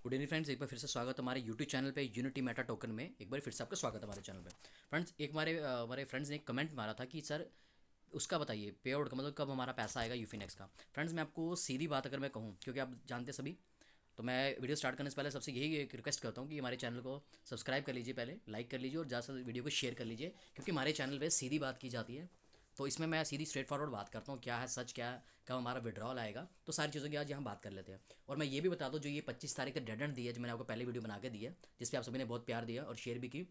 Good evening friends, एक बार फिर से स्वागत है हमारे यूट्यूब चैनल पे यूनिटी मेटा टोकन में। एक बार फिर से आपका स्वागत है हमारे चैनल पे। फ्रेंड्स, एक हमारे फ्रेंड्स ने एक कमेंट मारा था कि सर उसका बताइए पे आउट का, मतलब कब हमारा पैसा आएगा यूफीनेक्स का। फ्रेंड्स, मैं आपको सीधी बात अगर मैं कहूँ, क्योंकि आप जानते हैं सभी, तो मैं वीडियो स्टार्ट करने से पहले सबसे यही एक रिक्वेस्ट करता हूँ कि हमारे चैनल को सब्सक्राइब कर लीजिए, पहले लाइक कर लीजिए और ज़्यादा से वीडियो को शेयर कर लीजिए, क्योंकि हमारे चैनल पे सीधी बात की जाती है। तो इसमें मैं सीधी स्ट्रेट फॉरवर्ड बात करता हूँ, क्या है सच, क्या है कब हमारा विड्रॉल आएगा, तो सारी चीज़ों की आज यहाँ बात कर लेते हैं। और मैं ये भी बता दूँ, जो ये 25 तारीख का डेडलाइन दी है, जो मैंने आपको पहले वीडियो बना के दी है, जिस पे आप सभी ने बहुत प्यार दिया और शेयर भी की,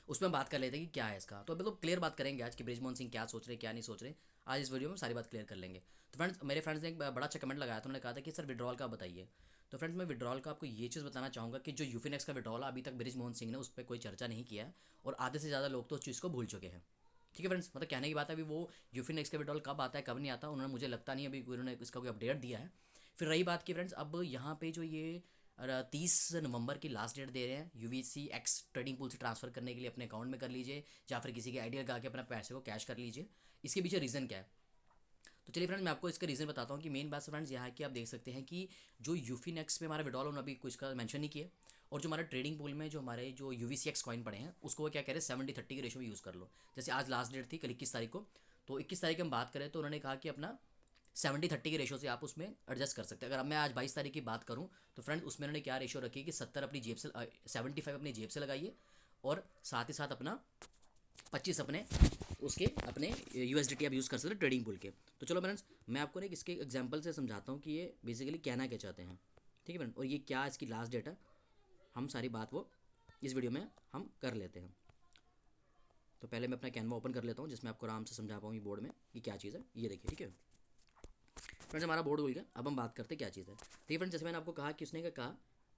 उसमें बात कर लेते हैं कि क्या है इसका। तो मतलब क्लियर बात करेंगे आज कि बृजमोहन सिंह क्या सोच रहे क्या नहीं सोच रहे। आज इस वीडियो में सारी बात क्लियर कर लेंगे। तो फ्रेंड्स, मेरे फ्रेंड्स ने एक बड़ा अच्छा कमेंट लगाया था, उन्होंने कहा था कि सर विड्रॉल का बताइए। तो फ्रेंड्स, मैं विड्रॉल का आपको ये चीज़ बताना चाहूँगा कि जो यूफीनेक्स का विड्रॉल अभी तक बृजमोहन सिंह ने उस पर कोई चर्चा नहीं किया है, और आधे से ज़्यादा लोग तो उस चीज़ को भूल चुके हैं। ठीक है फ्रेंड्स, मतलब कहने की बात है, अभी वो यूफीनेक्स का विड्रॉल कब आता है कब नहीं आता, उन्होंने मुझे लगता नहीं अभी उन्होंने इसका कोई अपडेट दिया है। फिर रही बात की फ्रेंड्स, अब यहाँ पे जो ये 30 नवंबर की लास्ट डेट दे रहे हैं यूवीसी एक्स ट्रेडिंग पूल से ट्रांसफर करने के लिए, अपने अकाउंट में कर लीजिए या फिर किसी के आइडिया लगा के अपना पैसे को कैश कर लीजिए। इसके पीछे रीज़न क्या है? तो चलिए फ्रेंड्स, मैं आपको इसका रीज़न बताता हूँ कि मेन बात फ्रेंड्स यहाँ है कि आप देख सकते हैं कि जो यूफी नेक्स्ट में हमारा विड्रॉल उन्होंने अभी कुछ का मेंशन नहीं किया, और जो हमारा ट्रेडिंग पूल में जो हमारे जो यूवीसी एक्स कॉइन पड़े हैं, उसको वो क्या कह रहे हैं 70-30 के रेशो में यूज़ कर लो। जैसे आज लास्ट डेट थी कल 21 तारीख को, तो 21 तारीख हम बात करें तो उन्होंने कहा कि अपना 70-30 के रेशो से आप उसमें एडजस्ट कर सकते हैं। अगर अब मैं आज 22 तारीख की बात करूँ तो फ्रेंड्स, उसमें उन्होंने क्या रेशो रखी कि 70 अपनी जेब से 75 अपनी जेब से लगाइए, और साथ ही साथ अपना 25 अपने उसके अपने यूएसडीटी आप यूज़ कर सकते हैं ट्रेडिंग पूल के। तो चलो फ्रेंड्स, मैं आपको ना एक इसके एग्जांपल से समझाता हूँ कि ये बेसिकली कहना क्या चाहते हैं। ठीक है फ्रेंड, और ये क्या इसकी लास्ट डेट है, हम सारी बात वो इस वीडियो में हम कर लेते हैं। तो पहले मैं अपना कैनवा ओपन कर लेता हूँ, जिसमें आपको आराम से समझा पाऊँ ये बोर्ड में कि क्या चीज़ है। ये देखिए, ठीक है फ्रेंड्स, हमारा बोर्ड खुल गया। अब हम बात करते हैं क्या चीज़ है। ठीक फ्रेंड्स, जैसे मैंने आपको कहा कि उसने क्या कहा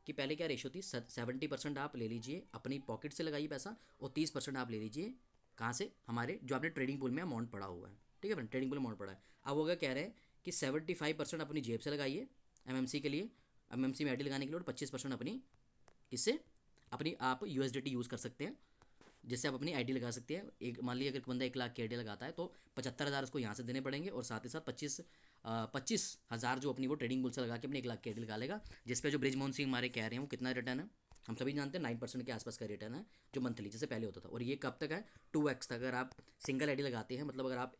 कि पहले क्या रेशो थी, 70% आप ले लीजिए अपनी पॉकेट से लगाइए पैसा, और 30% आप ले लीजिए कहाँ से, हमारे जो आपने ट्रेडिंग पूल में अमाउंट पड़ा हुआ है। ठीक है फ्रेंड, ट्रेडिंग पूल में अमाउंट पड़ा है। अब वो क्या कह रहे हैं कि 75% अपनी जेब से लगाइए एमएमसी के लिए, एमएमसी में आईडी लगाने के लिए, और 25% अपनी किससे, अपनी आप यूएसडीटी यूज़ कर सकते हैं, जिससे आप अपनी आईडी लगा सकते हैं। एक मान लीजिए अगर बंदा 1 लाख की आईडी लगाता है तो 75,000 उसको यहाँ से देने पड़ेंगे, और साथ ही साथ 25,000 जो अपनी वो ट्रेडिंग बुल से लगा के अपनी 1 लाख की आईडी लगा लेगा। जिस पे जो ब्रिजमोहन सिंह हमारे कह रहे हैं वो कितना रिटर्न है, हम सभी जानते हैं 9% के आसपास का रिटर्न है जो मंथली जैसे पहले होता था। और ये कब तक है, 2x तक। अगर आप सिंगल आईडी लगाते हैं, मतलब अगर आप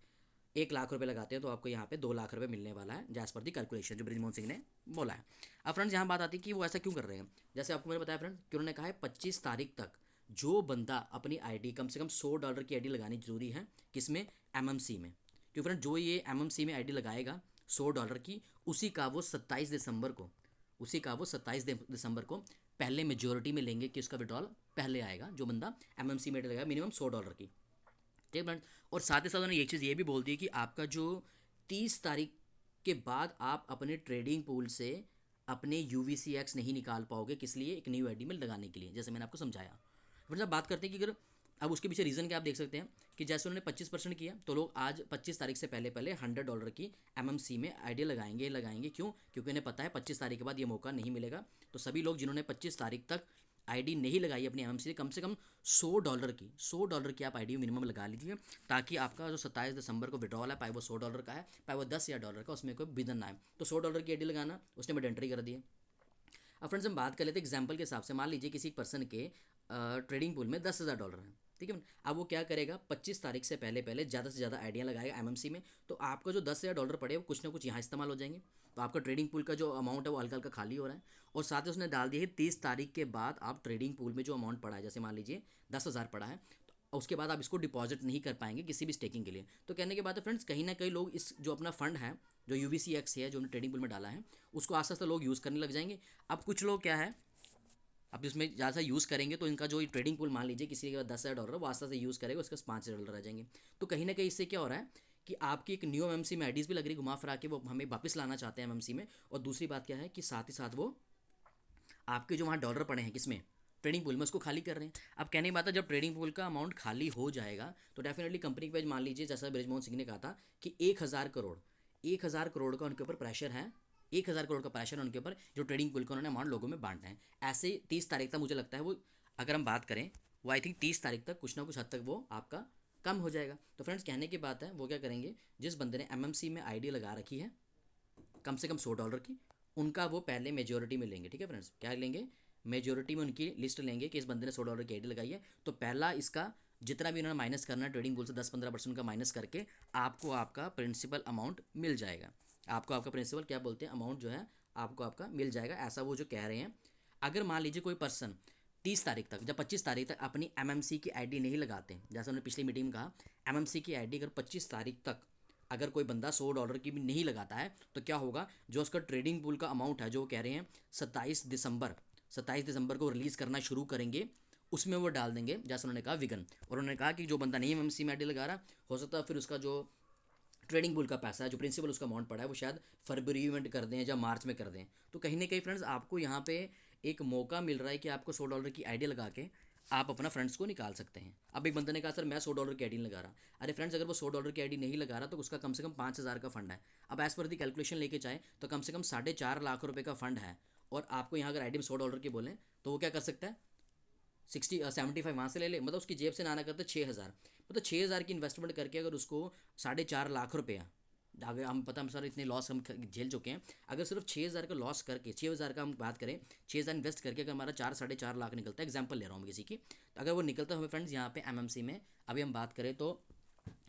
1 लाख रुपये लगाते हैं, तो आपको यहाँ पे 2 लाख रुपये मिलने वाला है, जैस पर दी कैलकुलेशन जो ब्रिजमोहन सिंह ने बोला है। अब फ्रेंड्स, यहाँ बात आती है कि वो ऐसा क्यों कर रहे हैं। जैसे आपको मैंने बताया फ्रेंड्स कि उन्होंने कहा है 25 तारीख तक जो बंदा अपनी आईडी कम से कम $100 की आईडी लगानी जरूरी है, किसमें, एमएमसी में। क्योंकि फ्रेंड, जो ये एमएमसी में आईडी लगाएगा $100 की, उसी का वो 27 दिसंबर को, उसी का वो 27 दिसंबर को पहले मेजोरिटी में लेंगे कि उसका विड्रॉल पहले आएगा, जो बंदा एमएमसी में आईडी लगाएगा मिनिमम $100 की। ठीक है फ्रेंड, और साथ ही साथ उन्होंने एक चीज़ ये भी बोल दी कि आपका जो 30 तारीख के बाद आप अपने ट्रेडिंग पूल से अपने यूवीसी एक्स नहीं निकाल पाओगे, किस लिए, एक न्यू आईडी में लगाने के लिए, जैसे मैंने आपको समझाया। फिर जब बात करते हैं कि अगर, अब उसके पीछे रीज़न क्या आप देख सकते हैं कि जैसे उन्होंने 25% किया, तो लोग आज 25 तारीख से पहले पहले $100 की एमएमसी में आईडी लगाएंगे क्यों, क्योंकि उन्हें पता है 25 तारीख के बाद ये मौका नहीं मिलेगा। तो सभी लोग जिन्होंने 25 तारीख तक आईडी नहीं लगाई अपनी एमएमसी, कम से कम $100 की आप आईडी मिनिमम लगा लीजिए, ताकि आपका जो 27 दिसंबर को विड्रॉल है, पाए वो $100 का है, पाए वो 10,000 का, उसमें कोई बिदन ना आए। तो $100 की आईडी लगाना, उसने मैंडेटरी कर दिया। अब फ्रेंड्स, हम बात कर लेते हैं एग्जाम्पल के हिसाब से। मान लीजिए किसी पर्सन के ट्रेडिंग पूल में $10,000 हैं। ठीक है, अब वो क्या करेगा, 25 तारीख से पहले पहले ज़्यादा से ज़्यादा आइडिया लगाएगा एमएमसी में, तो आपका जो $10,000 पड़े वो कुछ ना कुछ यहाँ इस्तेमाल हो जाएंगे। तो आपका ट्रेडिंग पूल का जो अमाउंट है वो हल्का हल्का खाली हो रहा है। और साथ ही उसने डाल दिया है 30 तारीख के बाद आप ट्रेडिंग पूल में जो अमाउंट पड़ा है, जैसे मान लीजिए 10,000 पड़ा है, तो उसके बाद आप इसको डिपॉजिट नहीं कर पाएंगे किसी भी स्टेकिंग के लिए। तो कहने के बाद है फ्रेंड्स, कहीं ना कहीं लोग इस जो अपना फंड है, जो यूवीसी एक्स है, जो उन्होंने ट्रेडिंग पूल में डाला है, उसको आस्ते आस्ते लोग यूज़ करने लग जाएंगे। अब कुछ लोग क्या है, अब इसमें ज़्यादा यूज़ करेंगे तो इनका जो ट्रेडिंग पूल, मान लीजिए किसी का $10,000 वो आस्ते आस्ते यूज़ करेगा, उसके पास $5,000 रह जाएंगे। तो कहीं ना कहीं इससे क्या हो रहा है कि आपकी एक न्यू एमएमसी में आईडीज़ भी लग रही, घुमा फिरा के वो हमें वापस लाना चाहते हैं एमएमसी में। और दूसरी बात क्या है कि साथ ही साथ वो आपके जो वहाँ डॉलर पड़े हैं किसमें, ट्रेडिंग पूल में, उसको खाली कर रहे हैं। अब कहने की बात है, जब ट्रेडिंग पूल का अमाउंट खाली हो जाएगा तो डेफिनेटली कंपनी पे, मान लीजिए जैसा ब्रिजमोहन सिंह ने कहा था कि 1,000 करोड़ का उनके ऊपर प्रेशर है, 1,000 करोड़ का प्रेशर है उनके ऊपर, जो ट्रेडिंग पूल का उन्होंने अमाउंट लोगों में बांटना है। ऐसे 30 तारीख तक मुझे लगता है वो, अगर हम बात करें, वो आई थिंक 30 तारीख तक कुछ ना कुछ हद तक वो आपका कम हो जाएगा। तो फ्रेंड्स, कहने की बात है, वो क्या करेंगे, जिस बंदे ने एमएमसी में आईडी लगा रखी है कम से कम $100 की, उनका वो पहले मेजोरिटी में लेंगे, ठीक है फ्रेंड्स, क्या लेंगे, मेजोरिटी में उनकी लिस्ट लेंगे कि इस बंदे ने $100 की आईडी लगाई है, तो पहला इसका जितना भी उन्होंने माइनस करना है ट्रेडिंग पूल से 10-15% का माइनस करके आपको आपका प्रिंसिपल अमाउंट मिल जाएगा। आपको आपका प्रिंसिपल क्या बोलते हैं, अमाउंट जो है आपको आपका मिल जाएगा, ऐसा वो जो कह रहे हैं। अगर मान लीजिए कोई पर्सन 30 तारीख तक या 25 तारीख तक अपनी एमएमसी की आईडी नहीं लगाते, जैसे हमने पिछली मीटिंग में कहा, एमएमसी की आईडी अगर 25 तारीख तक अगर कोई बंदा $100 की भी नहीं लगाता है, तो क्या होगा, जो उसका ट्रेडिंग पूल का अमाउंट है, जो वो कह रहे हैं 27 दिसंबर को रिलीज़ करना शुरू करेंगे, उसमें वो डाल देंगे, जैसे उन्होंने कहा विगन। और उन्होंने कहा कि जो बंदा नहीं एमएमसी में आईडी लगा रहा, हो सकता है फिर उसका जो ट्रेडिंग पूल का पैसा है, जो प्रिंसिपल उसका अमाउंट पड़ा है, वो शायद फरवरी में कर दें या मार्च में कर दें। तो कहीं ना कहीं फ्रेंड्स आपको यहाँ पे एक मौका मिल रहा है कि आपको $100 की आईडी लगा के आप अपना फ्रेंड्स को निकाल सकते हैं। अब एक बंदे ने कहा सर मैं $100 की आईडी नहीं लगा रहा। अरे फ्रेंड्स, अगर वो $100 की आईडी नहीं लगा रहा तो उसका कम से कम 5,000 का फंड है। अब एज पर दी कैलकुलेशन लेके जाए तो कम से कम 4.5 लाख रुपये का फंड है, और आपको यहाँ अगर आईडी में $100 की बोलें तो वो क्या कर सकता है, 75 वहाँ से ले ले, मतलब उसकी जेब से ना करते 6,000, मतलब 6,000 की इन्वेस्टमेंट करके अगर उसको 4.5 लाख रुपया, अगर हम पता हम सर इतने लॉस हम झेल चुके हैं, अगर सिर्फ 6,000 का लॉस करके 6,000 का हम बात करें, 6,000 इन्वेस्ट करके अगर हमारा 4-4.5 लाख निकलता है, एग्जाम्पल ले रहा हूँ मैं किसी की, तो अगर वो निकलता है हमें फ्रेंड्स यहाँ पे एमएमसी में अभी हम बात करें तो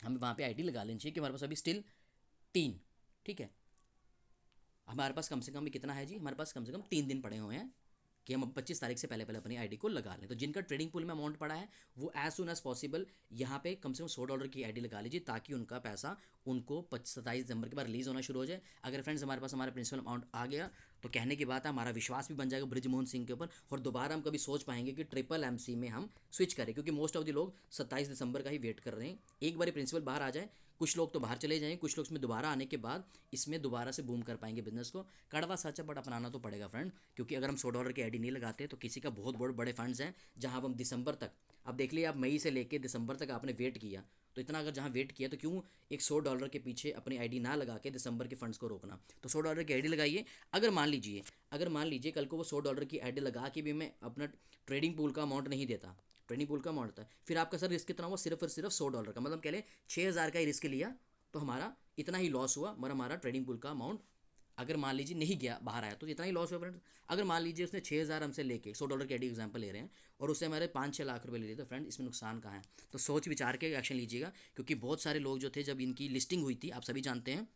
हमें वहाँ पे आईडी लगा लेनी चाहिए कि हमारे पास अभी स्टिल 3, ठीक है, हमारे पास कम से कम कितना है जी, हमारे पास कम से कम 3 दिन पड़े हुए हैं कि हम 25 तारीख से पहले पहले अपनी आईडी को लगा लें। तो जिनका ट्रेडिंग पूल में अमाउंट पड़ा है वो एज सुन एज पॉसिबल यहाँ पे कम से कम $100 की आईडी लगा लीजिए, ताकि उनका पैसा उनको 27 दिसंबर के बाद रिलीज़ होना शुरू हो जाए। अगर फ्रेंड्स हमारे पास हमारा प्रिंसिपल अमाउंट आ गया तो कहने की बात है, हमारा विश्वास भी बन जाएगा ब्रिजमोहन सिंह के ऊपर, और दोबारा हम कभी सोच पाएंगे कि ट्रिपल एमसी में हम स्विच करें, क्योंकि मोस्ट ऑफ द लोग 27 दिसंबर का ही वेट कर रहे हैं। एक बार प्रिंसिपल बाहर आ जाए, कुछ लोग तो बाहर चले जाएंगे, कुछ लोग इसमें दोबारा आने के बाद इसमें दोबारा से बूम कर पाएंगे बिजनेस को। कड़वा सच है बट अपनाना तो पड़ेगा फ्रेंड, क्योंकि अगर हम $100 की आईडी नहीं लगाते तो किसी का बहुत बड़े बड़े फंड्स हैं, जहां हम दिसंबर तक, अब देख लिया, आप मई से लेके दिसंबर तक आपने वेट किया, तो इतना अगर जहाँ वेट किया तो क्यों एक $100 के पीछे अपनी आईडी ना लगा के दिसंबर के फंड्स को रोकना। तो $100 की आईडी लगाइए। अगर मान लीजिए कल को वो $100 की आईडी लगा के भी मैं अपना ट्रेडिंग पूल का अमाउंट नहीं देता, ट्रेडिंग पूल का अमाउंट था, फिर आपका सर रिस्क कितना हुआ, सिर्फ और सिर्फ $100 का, मतलब कह लें 6,000 का ही रिस्क लिया, तो हमारा इतना ही लॉस हुआ, मगर हमारा ट्रेडिंग पूल का अमाउंट अगर मान लीजिए नहीं गया बाहर आया तो इतना ही लॉस हुआ फ्रेंड्स। अगर मान लीजिए उसने 6,000 हमसे लेके $100 की आईडी एग्जाम्पल ले रहे हैं और उससे हमारे 5-6 लाख रुपए ले लिए, तो फ्रेंड इसमें नुकसान कहाँ है। तो सोच विचार के एक्शन लीजिएगा, क्योंकि बहुत सारे लोग जो थे जब इनकी लिस्टिंग हुई थी, आप सभी जानते हैं,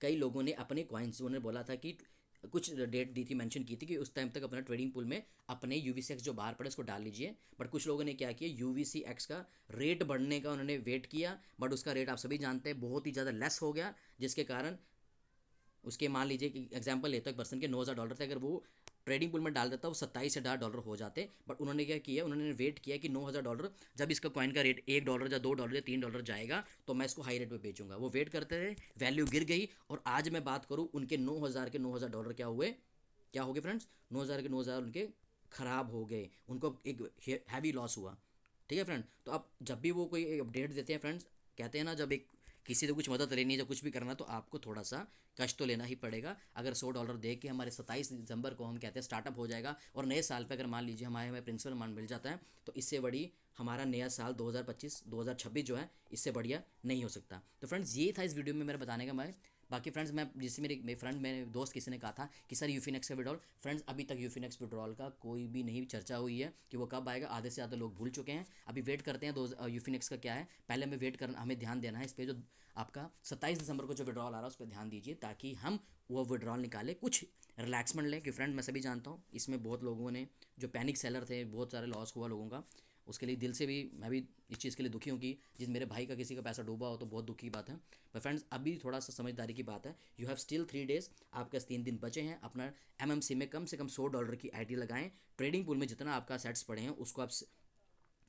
कई लोगों ने अपने कॉइन्स, उन्होंने बोला था कि कुछ डेट दी थी, मेंशन की थी कि उस टाइम तक अपना ट्रेडिंग पूल में अपने यूवीसीएक्स जो बाहर पड़े उसको डाल लीजिए। बट कुछ लोगों ने क्या किया, यूवीसीएक्स का रेट बढ़ने का उन्होंने वेट किया, बट उसका रेट आप सभी जानते हैं बहुत ही ज़्यादा लेस हो गया, जिसके कारण उसके, मान लीजिए कि एग्जांपल लेता हूँ, एक पर्सन के $9,000 थे, अगर वो ट्रेडिंग पूल में डाल देता वो $27,000 हो जाते। बट उन्होंने क्या किया, उन्होंने वेट किया कि $9,000 जब इसका कॉइन का रेट $1 या $2 या $3 जाएगा तो मैं इसको हाई रेट पे बेचूंगा। वो वेट करते रहे, वैल्यू गिर गई, और आज मैं बात करूँ उनके 9,000 के $9,000 क्या हुए, क्या हो गए फ्रेंड्स, 9,000 के 9,000 उनके ख़राब हो गए, उनको एक हैवी लॉस हुआ। ठीक है फ्रेंड, तो अब जब भी वो कोई अपडेट देते हैं फ्रेंड्स, कहते हैं ना, जब एक किसी से कुछ मदद लेनी है, जब कुछ भी करना, तो आपको थोड़ा सा कष्ट तो लेना ही पड़ेगा। अगर $100 दे के हमारे 27 दिसंबर को हम कहते हैं स्टार्टअप हो जाएगा, और नए साल पे अगर मान लीजिए हमारे हमें प्रिंसिपल मान मिल जाता है, तो इससे बड़ी हमारा नया साल 2025-2026 जो है, इससे बढ़िया नहीं हो सकता। तो फ्रेंड्स ये था इस वीडियो में मेरा बताने का। मैं बाकी फ्रेंड्स, मैं जैसे मेरे फ्रेंड, मेरे दोस्त किसी ने कहा था कि सर यूफिनेक्स का विड्रॉल, फ्रेंड्स अभी तक यूफिनेक्स विड्रॉल का कोई भी नहीं चर्चा हुई है कि वो कब आएगा। आधे से ज़्यादा लोग भूल चुके हैं, अभी वेट करते हैं यूफिनेक्स का क्या है, पहले हमें वेट करना, हमें ध्यान देना है इस पर। जो आपका 27 दिसंबर को जो विड्रॉल आ रहा है उस पर ध्यान दीजिए, ताकि हम वो विड्रॉल निकाले, कुछ रिलैक्समेंट लें। कि फ्रेंड मैं सभी जानता हूँ इसमें बहुत लोगों ने, जो पैनिक सेलर थे, बहुत सारे लॉस हुआ लोगों का, उसके लिए दिल से भी मैं भी इस चीज़ के लिए दुखी हूँ कि जिस मेरे भाई का किसी का पैसा डूबा हो, तो बहुत दुखी की बात है। पर फ्रेंड्स अभी थोड़ा सा समझदारी की बात है, यू हैव स्टिल 3 डेज, आपके पास 3 दिन बचे हैं। अपना एमएमसी में कम से कम $100 की आईडी लगाएं। ट्रेडिंग पूल में जितना आपका सेट्स पड़े हैं उसको आप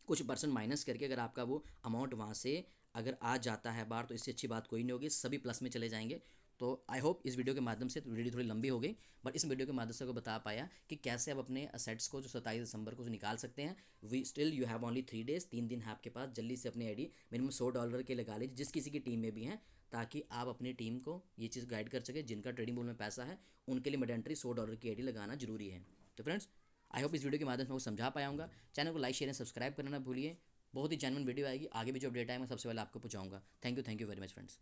कुछ परसेंट माइनस करके, अगर आपका वो अमाउंट वहाँ से अगर आ जाता है बाहर, तो इससे अच्छी बात कोई नहीं होगी, सभी प्लस में चले जाएंगे। तो आई होप इस वीडियो के माध्यम से, वीडियो थोड़ी लंबी हो गई, बट इस वीडियो के माध्यम से को बता पाया कि कैसे आप अपने असेट्स को जो 27 दिसंबर को निकाल सकते हैं। We still you have only 3 days, 3 दिन है आपके पास, जल्दी से अपनी आईडी मिनिमम $100 के लगा लीजिए, जिस किसी की टीम में भी हैं, ताकि आप अपनी टीम को ये चीज़ गाइड कर सके। जिनका ट्रेडिंग पूल में पैसा है उनके लिए मैंडेटरी $100 की आईडी लगाना जरूरी है। तो फ्रेंड्स आई होप इस वीडियो के माध्यम से मैं समझा पाया हूँ। चैनल को लाइक शेयर एंड सब्सक्राइब करना ना भूलिए। बहुत ही जेन्युइन वीडियो आएगी, आगे भी जो अपडेट आए मैं सबसे पहले आपको पहुँचाऊँगा। Thank you very much friends.